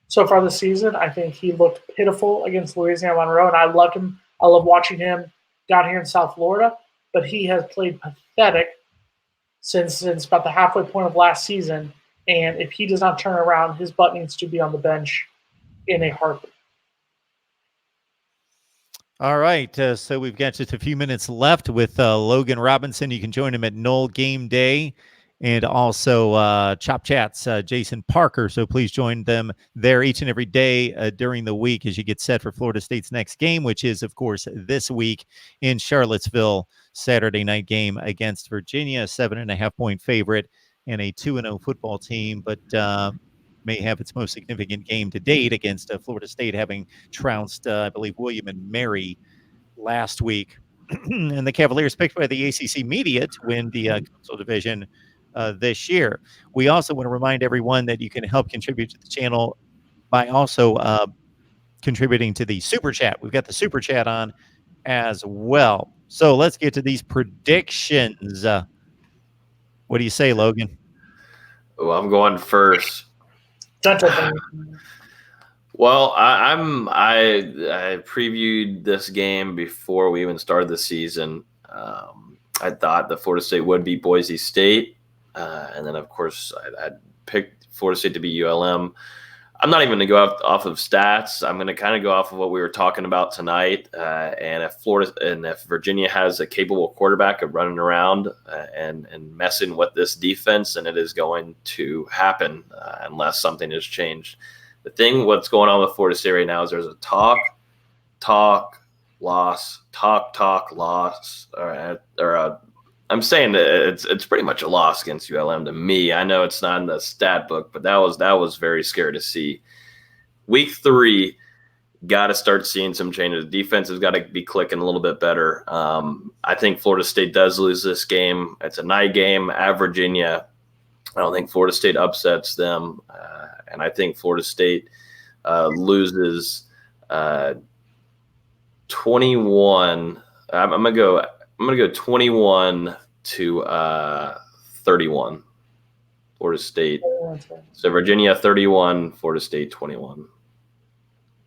so far this season. I think he looked pitiful against Louisiana Monroe, and I loved him. I love watching him down here in South Florida, but he has played pathetic since about the halfway point of last season. And if he does not turn around, his butt needs to be on the bench in a heartbeat. All right, so we've got just a few minutes left with Logan Robinson. You can join him at Knoll Game Day, and also Chop Chats, Jason Parker. So please join them there each and every day during the week as you get set for Florida State's next game, which is, of course, this week in Charlottesville, Saturday night game against Virginia, 7.5-point favorite and a 2-0 football team, but may have its most significant game to date against Florida State, having trounced, I believe, William and Mary last week. And the Cavaliers picked by the ACC media to win the Coastal Division this year. We also want to remind everyone that you can help contribute to the channel by also contributing to the Super Chat. We've got the Super Chat on as well. So let's get to these predictions. What do you say, Logan? Oh, I'm going first. Well, I previewed this game before we even started the season. I thought that Florida State would beat Boise State, and then of course I'd picked Florida State to beat ULM. I'm not even going to go off of stats. I'm going to kind of go off of what we were talking about tonight. And if Virginia has a capable quarterback of running around and messing with this defense, then it is going to happen unless something has changed. The thing, what's going on with Florida State right now is there's a talk, loss. I'm saying that it's pretty much a loss against ULM to me. I know it's not in the stat book, but that was very scary to see. Week 3, got to start seeing some changes. Defense has got to be clicking a little bit better. I think Florida State does lose this game. It's a night game at Virginia. I don't think Florida State upsets them, and I think Florida State loses 21. I'm gonna go 21-31. Florida State. So Virginia 31, Florida State 21.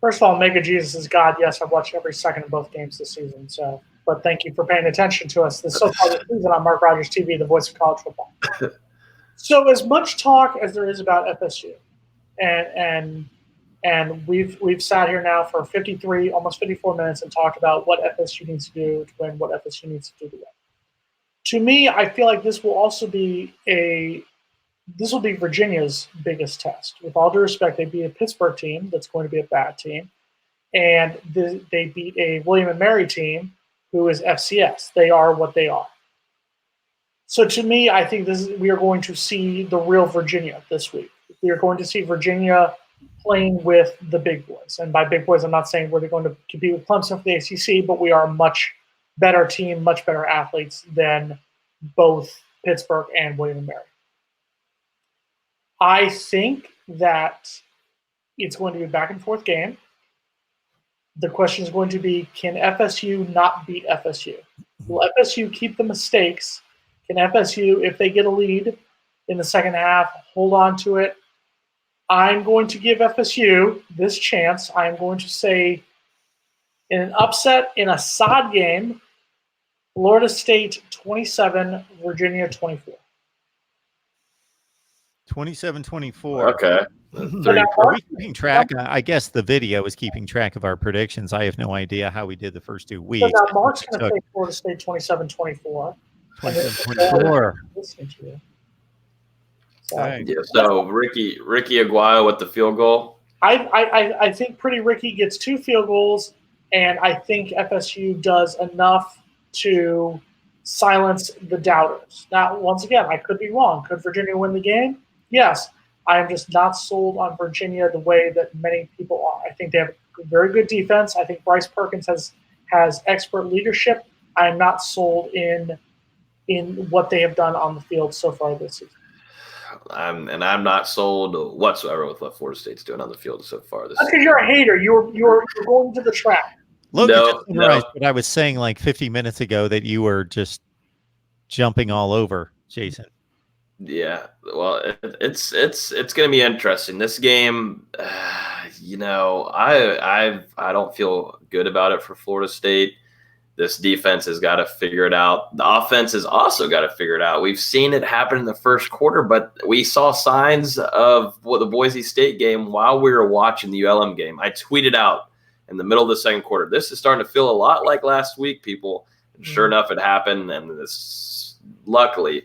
First of all, Mega Jesus is God. Yes, I've watched every second of both games this season. So, but thank you for paying attention to us so far this season on MarkRogersTV, the voice of college football. So, as much talk as there is about FSU, and we've sat here now for 53, almost 54 minutes and talked about what FSU needs to do to win, what FSU needs to do to win. To me, I feel like this will also be Virginia's biggest test. With all due respect, they beat a Pittsburgh team that's going to be a bad team, and they beat a William and Mary team who is FCS. They are what they are. So to me, I think we are going to see the real Virginia this week. We are going to see Virginia playing with the big boys. And by big boys, I'm not saying we're going to compete with Clemson for the ACC, but we are a much better team, much better athletes than both Pittsburgh and William and Mary. I think that it's going to be a back and forth game. The question is going to be, can FSU not beat FSU? Will FSU keep the mistakes? Can FSU, if they get a lead in the second half, hold on to it? I'm going to give FSU this chance. I'm going to say in an upset in a sod game, Florida State 27, Virginia 24. 27-24. Okay. Are we keeping track? I guess the video is keeping track of our predictions. I have no idea how we did the first 2 weeks. So now Mark's going to say Florida State 27-24. 27-24. Listening to you. Okay. Yeah, so Ricky Aguayo with the field goal. I think Pretty Ricky gets 2 field goals, and I think FSU does enough to silence the doubters. Now, once again, I could be wrong. Could Virginia win the game? Yes. I am just not sold on Virginia the way that many people are. I think they have a very good defense. I think Bryce Perkins has expert leadership. I am not sold in what they have done on the field so far this season. I'm not sold whatsoever with what Florida State's doing on the field so far. This That's because you're a hater. You're going to the trap. Logan just summarized what I was saying like 50 minutes ago, that you were just jumping all over Jason. Yeah, well, it's going to be interesting. This game, I don't feel good about it for Florida State. This defense has got to figure it out. The offense has also got to figure it out. We've seen it happen in the first quarter, but we saw signs of the Boise State game while we were watching the ULM game. I tweeted out in the middle of the second quarter, this is starting to feel a lot like last week, people. And sure enough, it happened, and luckily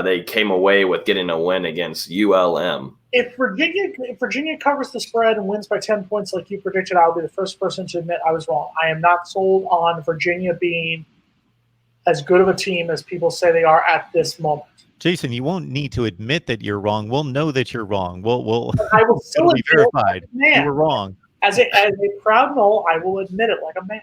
they came away with getting a win against ULM. If Virginia covers the spread and wins by 10 points like you predicted, I'll be the first person to admit I was wrong. I am not sold on Virginia being as good of a team as people say they are at this moment. Jason, you won't need to admit that you're wrong. We'll know that you're wrong. I will still be verified. You were wrong. As a proud Nole, I will admit it like a man.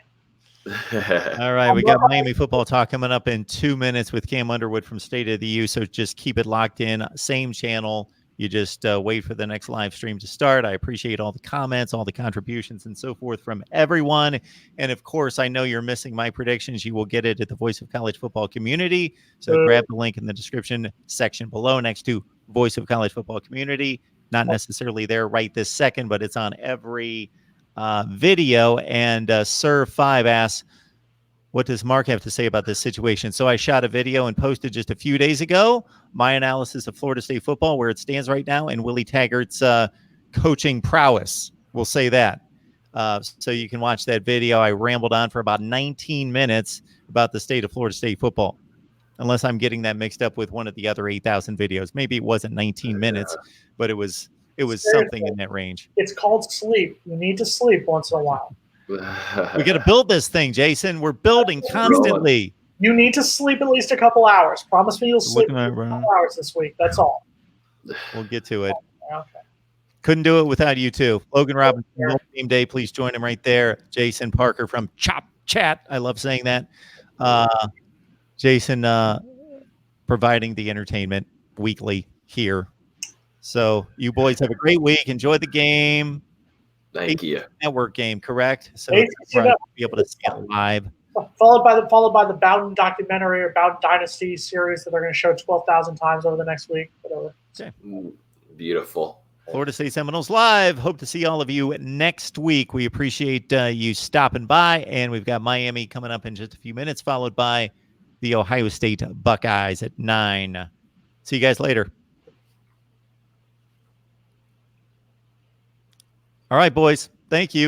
All right, we got Miami football talk coming up in 2 minutes with Cam Underwood from State of the U. So just keep it locked in. Same channel. You just wait for the next live stream to start. I appreciate all the comments, all the contributions, and so forth from everyone. And of course, I know you're missing my predictions. You will get it at the Voice of College Football Community. So grab the link in the description section below next to Voice of College Football Community. Not necessarily there right this second, but it's on every video. And Sir5 asks, what does Mark have to say about this situation? So I shot a video and posted just a few days ago my analysis of Florida State football, where it stands right now, and Willie Taggart's coaching prowess. We'll say that. So you can watch that video. I rambled on for about 19 minutes about the state of Florida State football, unless I'm getting that mixed up with one of the other 8,000 videos. Maybe it wasn't 19 minutes, but it was something in that range. It's called sleep. You need to sleep once in a while. We got to build this thing, Jason. We're building constantly. You need to sleep at least a couple hours. Promise me you'll sleep a couple hours this week. That's all. We'll get to it. Okay. Couldn't do it without you two. Logan Robinson, Game Day. Please join him right there. Jason Parker from Chop Chat. I love saying that. Jason providing the entertainment weekly here. So you boys have a great week. Enjoy the game. Thank you. Network game, correct? So be able to see it live. Followed by the Bowden documentary or Bowden Dynasty series that they're going to show 12,000 times over the next week. Whatever. Okay. Beautiful. Florida State Seminoles live. Hope to see all of you next week. We appreciate you stopping by, and we've got Miami coming up in just a few minutes, followed by the Ohio State Buckeyes at 9. See you guys later. All right, boys. Thank you.